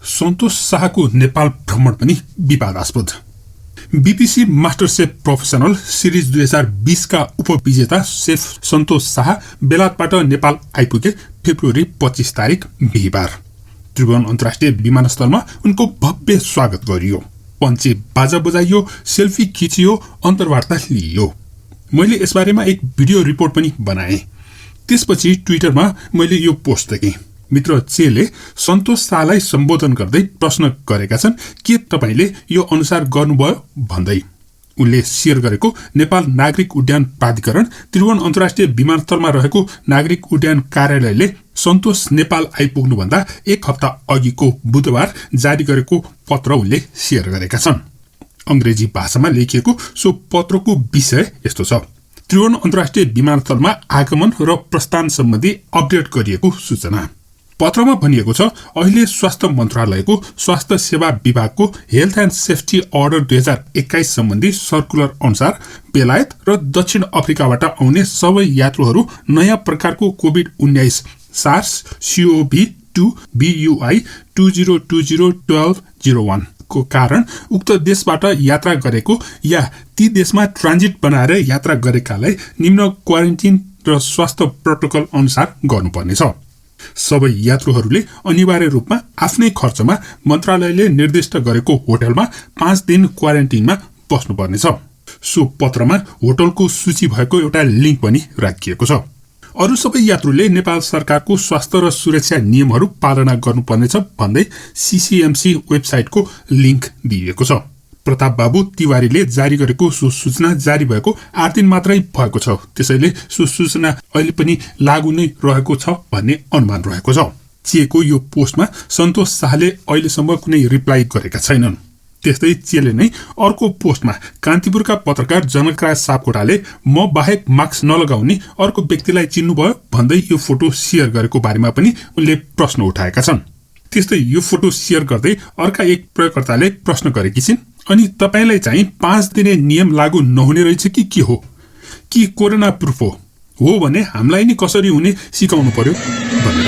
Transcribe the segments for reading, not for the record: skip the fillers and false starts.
सन्तोष शाहको नेपाल भ्रमण पनि विवादास्पद। BPC master chef professional series 2020 का उपविजेता शेफ सन्तोष शाह बेलायतबाट नेपाल आइपुगे फेब्रुअरी 25 तारिक बिहिबार। त्रिभुवन अन्तर्राष्ट्रिय विमानस्थलमा उनको भव्य स्वागत गरियो। पञ्चे बाजा बजाइयो, सेल्फी खिचियो, अन्तर्वार्ता लिइयो। मैले यसबारेमा एक भिडियो रिपोर्ट पनि बनाएँ। त्यसपछि ट्विटरमा मैले यो पोस्ट देखेँ। मित्र चेले सन्तोष शाहलाई सम्बोधन गर्दै प्रश्न गरेका छन्, के तपाईले यो अनुसार गर्नुभयो भन्दै। उनले शेयर गरेको नेपाल नागरिक उड्डयन प्राधिकरण त्रिभुवन अन्तर्राष्ट्रिय विमानस्थलमा रहेको नागरिक उड्डयन कार्यालयले सन्तोष नेपाल आइपुग्नुभन्दा एक हप्ता अघिको बुधबार जारी गरेको पत्र उनले शेयर गरेका छन्। अंग्रेजी भाषामा लेखिएको सो पत्रको विषय यस्तो छ: त्रिभुवन अन्तर्राष्ट्रिय विमानस्थलमा आगमन र प्रस्थान सम्बन्धी अपडेट गरिएको सूचना। पत्रमा भनिएको छ, अहिले स्वास्थ्य मन्त्रालयको स्वास्थ्य सेवा विभागको हेल्थ एन्ड सेफ्टी अर्डर 2021 सम्बन्धी सर्कुलर अनुसार बेलायत र दक्षिण अफ्रिकाबाट आउने सबै यात्रुहरू नयाँ प्रकारको कोभिड-19 सार्स CoV-2 BUI 2020-1201 को कारण उक्त देशबाट यात्रा गरेको या ती देशमा ट्रान्जिट बनाएर यात्रा गरेकालाई निम्न क्वारेन्टिन र स्वास्थ्य प्रोटोकल अनुसार गर्नुपर्नेछ। सबै यात्रुहरूले अनिवार्य रूपमा आफ्नै खर्चमा मन्त्रालयले निर्दिष्ट गरेको होटलमा 5 दिन क्वारेन्टिनमा बस्नुपर्नेछ। सो पत्रमा होटलको सूची भएको एउटा लिङ्क पनि राखिएको छ। अरू सबै यात्रुले नेपाल सरकारको स्वास्थ्य र सुरक्षा नियमहरू पालना गर्नुपर्नेछ भन्दै CCMC वेबसाइटको लिङ्क दिइएको छ। प्रताप बाबु तिवारीले जारी गरेको सो सूचना जारी भएको 8 दिन मात्रै भएको छ। त्यसैले सो सूचना अहिले पनि लागू नै रहेको छ भन्ने अनुमान रहेको छ। चेको यो पोस्टमा सन्तोष शाहले अहिलेसम्म कुनै रिप्लाई गरेका छैनन्। त्यस्तै चेले नै अर्को पोस्टमा कान्तिपुरका पत्रकार जनकराज सापकोटाले म बाहेक मास्क नलगाउने अर्को व्यक्तिलाई चिन्नुभयो भन्दै यो फोटो शेयर गरेको बारेमा पनि उनले प्रश्न उठाएका छन्। त्यस्तै यो फोटो शेयर गर्दै अर्का एक प्रयोगकर्ताले प्रश्न गरेकी छिन्, अनि तपाईलाई चाहिँ 5 दिने नियम लागू नहुने रहेछ कि के हो? कि कोरोना प्रुफ हो भने हामीलाई नि कसरी हुने सिकाउनु पर्यो भनेर।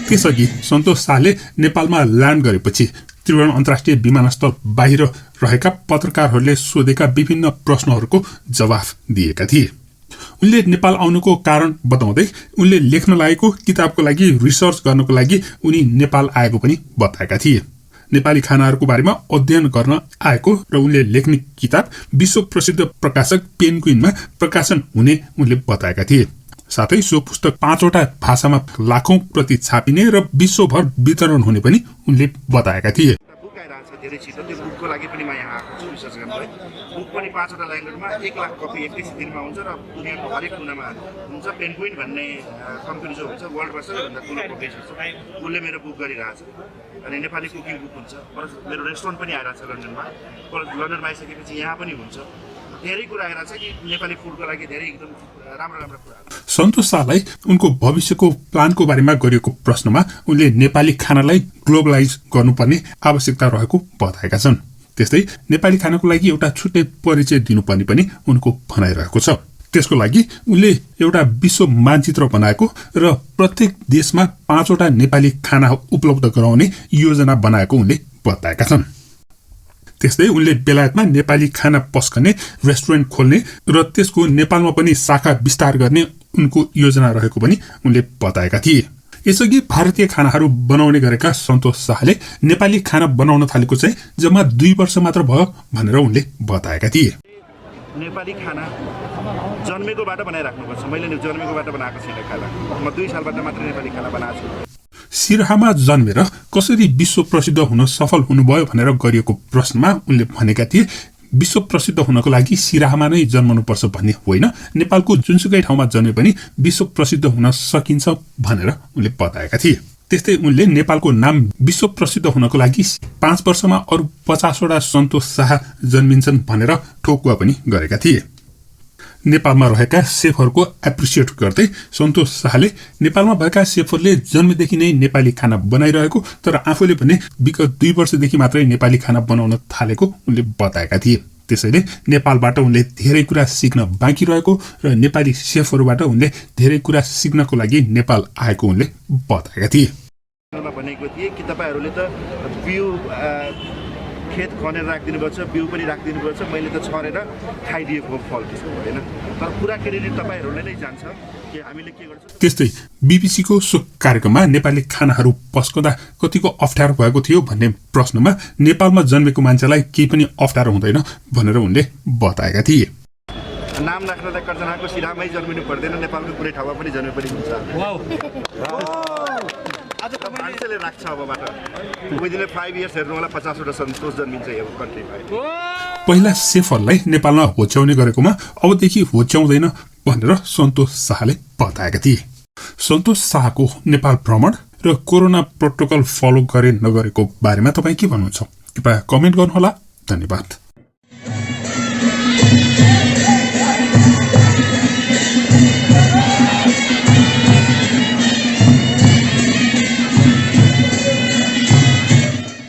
त्यसअघि सन्तोष शाहले नेपालमा ल्यान्ड गरेपछि त्रिभुवन अन्तर्राष्ट्रिय विमानस्थल बाहिर रहेका पत्रकारहरूले सोधेका विभिन्न प्रश्नहरूको जवाफ दिएका थिए। उनले नेपाल आउनुको कारण बताउँदै उनले लेख्न लागेको किताबको लागि रिसर्च गर्नको लागि उनी नेपाल आएको पनि बताएका थिए। नेपाली खानाहरूको बारेमा अध्ययन गर्न आएको र उनले लेख्ने किताब विश्व प्रसिद्ध प्रकाशक पेन्गुइनमा प्रकाशन हुने उनले बताएका थिए। साथै सो पुस्तक 5 वटा भाषामा लाखौं प्रति छापिने र विश्वभर वितरण हुने पनि उनले बताएका थिए। बुक आइरहेको छ धेरै छिटो। त्यो बुकको लागि पनि म यहाँ आएको छु रिसर्च गर्नलाई। बुक पनि 5 वटा ल्याङ्ग्वेजमा 1 लाख कपी 31 दिनमा हुन्छ र दुनियाँको हरेक कुनामा हुन्छ। पेन्गुइन भन्ने कम्पनी जो हुन्छ वर्ल्डमा सबैभन्दा ठुलो पब्लिसर छ, उसले मेरो बुक गरिरहेछ। अनि नेपाली कुकिङ बुक हुन्छ। मेरो रेस्टुरेन्ट पनि आइरहेको छ लन्डनमा। लन्डनमा आइसकेपछि यहाँ पनि हुन्छ। धेरै कुरा आइरहेको छ कि नेपाली फुडको लागि धेरै एकदम राम्रो कुरा। सन्तोष शाहलाई उनको भविष्यको प्लानको बारेमा गरिएको प्रश्नमा उनले नेपाली खानालाई ग्लोबलाइज गर्नुपर्ने आवश्यकता रहेको बताएका छन्। त्यस्तै नेपाली खानाको लागि एउटा छुट्टै परिचय दिनुपर्ने पनि उनको भनाइरहेको छ। त्यसको लागि उनले एउटा विश्व मानचित्र बनाएको र प्रत्येक देशमा 5 वटा नेपाली खाना उपलब्ध गराउने योजना बनाएको उनले बताएका छन्। त्यस्तै उनले बेलायतमा नेपाली खाना पस्कने रेस्टुरेन्ट खोल्ने र त्यसको नेपालमा पनि शाखा विस्तार गर्ने उनको योजना रहेको पनि उनले बताएका थिए। यसअघि भारतीय खानाहरू बनाउने गरेका सन्तोष शाहले नेपाली खाना बनाउन थालेको चाहिँ जम्मा 2 वर्ष मात्र भयो भनेर उनले बताएका थिए। नेपाली खाना जन्मेकोबाट बनाइराख्नुपर्छ। मैले जन्मेकोबाट बनाएको छैन खाना। म 2 सालबाट मात्र नेपाली खाना बनाएको छु। सिराहामा जन्मेर कसरी विश्व प्रसिद्ध हुन सफल हुनुभयो भनेर गरिएको प्रश्नमा उनले भनेका थिए, विश्व प्रसिद्ध हुनको लागि सिराहामा नै जन्मनुपर्छ भन्ने होइन, नेपालको जुनसुकै ठाउँमा जन्मे पनि विश्व प्रसिद्ध हुन सकिन्छ भनेर उनले बताएका थिए। त्यस्तै उनले नेपालको नाम विश्व प्रसिद्ध हुनको लागि 5 वर्षमा अरू 50 वटा सन्तोष शाह जन्मिन्छन् भनेर ठोकुवा पनि गरेका थिए। नेपालमा रहेका सेफहरूको एप्रिसिएट गर्दै सन्तोष शाहले नेपालमा भएका सेफहरूले जन्मदेखि नै नेपाली खाना बनाइरहेको तर आफूले भने विगत 2 वर्षदेखि मात्रै नेपाली खाना बनाउन थालेको उनले बताएका थिए। त्यसैले नेपालबाट उनले धेरै कुरा सिक्न बाँकी रहेको र नेपाली सेफहरूबाट उनले धेरै कुरा सिक्नको लागि नेपाल आएको उनले बताएका थिए। भनेको थिए कि तपाईहरुले त बिउ खेत खनेर राखिदिनुपर्छ, बिउ पनि राखिदिनुपर्छ, मैले त छरेर खाइदिएको फल त्यसको हैन। तर पुरा क्रेडिट तपाईहरुले नै जान्छ कि हामीले के गर्छौं। त्यस्तै बीबीसीको सो कार्यक्रममा नेपाली खानाहरू पस्कँदा कतिको अप्ठ्यारो भएको थियो भन्ने प्रश्नमा नेपालमा जन्मेको मान्छेलाई केही पनि अप्ठ्यारो हुँदैन भनेर उनले बताएका थिए। नाम राख्न त कर्जनाको सिरामै जन्मिनु पर्दैन, नेपालको कुनै ठाउँमा पनि जन्मे पनि हुन्छ। आज मान्छेले राख्छ अबबाट विदिन 5 इयर्स हेर्नु होला 50 वटा सन्तोष जन्मिन्छ यो कन्ट्रीमा। पहिला सेफरलाई नेपालमा होच्याउने गरेकोमा अबदेखि होच्याउँदैन भनेर सन्तोष शाहले बताएका थिए। सन्तोष शाहको नेपाल भ्रमण र कोरोना प्रोटोकल फलो गरे नगरेको बारेमा तपाईँ के भन्नुहुन्छ? कृपया कमेन्ट गर्नुहोला। धन्यवाद।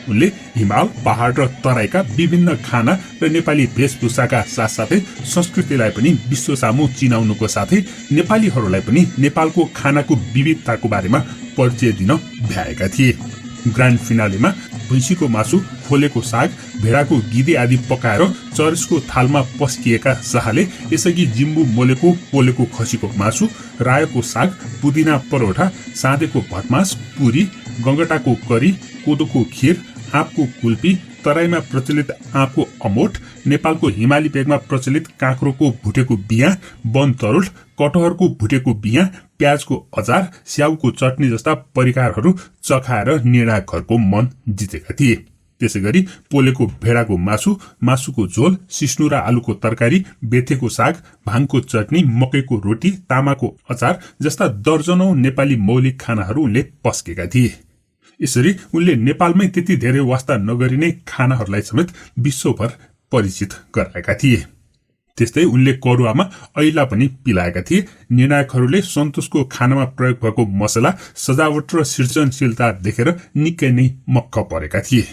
उनले हिमाल, पहाड र तराईका विभिन्न खाना र नेपाली वेशभूषाका साथसाथै संस्कृतिलाई पनि विश्व सामु चिनाउनुको साथै नेपालीहरूलाई पनि नेपालको खानाको विविधताको बारेमा परिचय दिन भ्याएका थिए। ग्रान्ड फिनालेमा भैँसीको मासु, खोलेको साग, भेडाको गिदे आदि पकाएर चर्चको थालमा पस्किएका शाहले यसअघि जिम्बु मोलेको पोलेको खसीको मासु, रायोको साग, पुदिना परोठा, साँधेको भटमास, पुरी, गंगटाको करी, कोदोको खीर, आँपको कुल्पी, तराईमा प्रचलित आँपको अमोट, नेपालको हिमाली भेगमा प्रचलित काँक्रोको भुटेको बियाँ, वन तरुल, कटहरको भुटेको बियाँ, प्याजको अचार, स्याउको चटनी जस्ता परिकारहरू चखाएर निर्णायकहरूको मन जितेका थिए। त्यसैगरी पोलेको भेडाको मासु, मासुको झोल, सिस्नु र आलुको तरकारी, बेथेको साग, भाङको चटनी, मकैको रोटी, तामाको अचार जस्ता दर्जनौं नेपाली मौलिक खानाहरू उनले पस्केका थिए। यसरी उनले नेपालमै त्यति धेरै वास्ता नगरिने खानाहरूलाई समेत विश्वभर परिचित गराएका थिए। त्यस्तै उनले करुवामा ऐला पनि पिलाएका थिए। निर्णायकहरूले सन्तोषको खानामा प्रयोग भएको मसला, सजावट र सृजनशीलता देखेर निकै नै मक्क परेका थिए।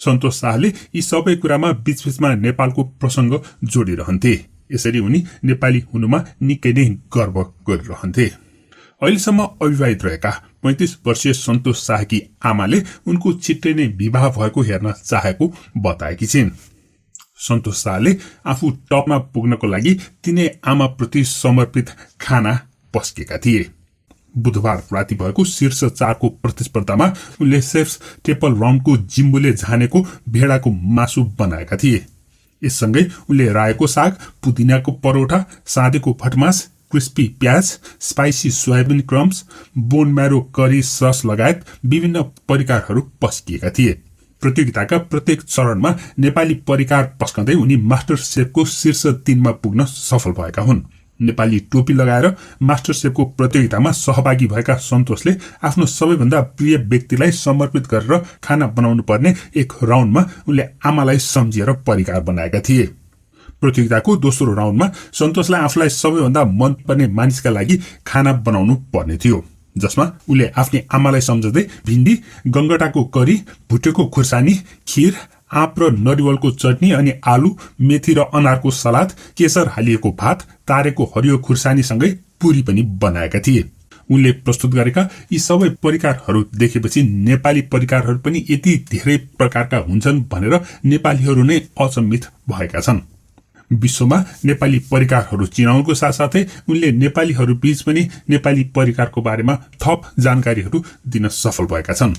सन्तोष शाहले यी सबै कुरामा बीचबीचमा नेपालको प्रसंग जोडिरहन्थे। यसरी उनी नेपाली हुनुमा निकै नै गर्व गरिरहन्थे। अहिलेसम्म अविवाहित रहेका 35 वर्षीय सन्तोष शाहकी आमाले उनको छिट्टै नै विवाह भएको हेर्न चाहेको बताएकी छिन्। सन्तोष शाहले आफू टपमा पुग्नको लागि तिनै आमाप्रति समर्पित खाना पस्केका थिए। बुधबार राति भएको शीर्ष 4 को प्रतिस्पर्धामा उनले सेफ्स टेबल राउन्डको जिम्बुले झानेको भेडाको मासु बनाएका थिए। यससँगै उनले रायोको साग, पुदिनाको परोठा, साँधेको भटमास, क्रिस्पी प्याज, spicy soybean crumbs, bone marrow curry sauce लगायत विभिन्न परिकारहरू पस्किएका थिए। प्रतियोगिताका प्रत्येक चरणमा नेपाली परिकार पस्कँदै उनी मास्टर सेफको शीर्ष 3 मा पुग्न सफल भएका हुन्। नेपाली टोपी लगाएर मास्टर सेफको प्रतियोगितामा सहभागी भएका सन्तोषले आफ्नो सबैभन्दा प्रिय व्यक्तिलाई समर्पित गरेर खाना बनाउनु पर्ने एक राउन्डमा उनले आमालाई सम्झिएर परिकार बनाएका थिए। प्रतियोगिताको दोस्रो राउन्डमा सन्तोषलाई आफूलाई सबैभन्दा मनपर्ने मानिसका लागि खाना बनाउनु पर्ने थियो, जसमा उनले आफ्नी आमालाई सम्झँदै भिन्डी, गंगटाको करी, भुटेको खुर्सानी, खीर, आँप र नरिवलको चटनी अनि आलु, मेथी र अनारको सलाद, केसर हालिएको भात, तारेको हरियो खुर्सानीसँगै पुरी पनि बनाएका थिए। उनले प्रस्तुत गरेका यी सबै परिकारहरू देखेपछि नेपाली परिकारहरू पनि यति धेरै प्रकारका हुन्छन् भनेर नेपालीहरू नै अचम्मित भएका छन्। विश्वमा नेपाली परिकारहरू चिनाउनुको साथसाथै उनले नेपालीहरू बीच पनि नेपाली परिकारको बारेमा थप जानकारीहरू दिन सफल भएका छन्।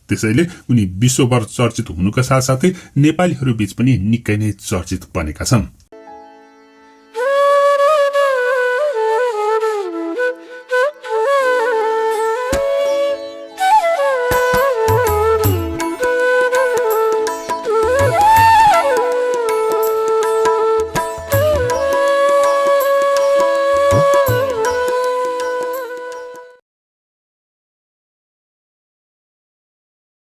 त्यसैले उनी विश्वभर चर्चित हुनुका साथसाथै नेपालीहरू बीच पनि निकै नै चर्चित बनेका छन्।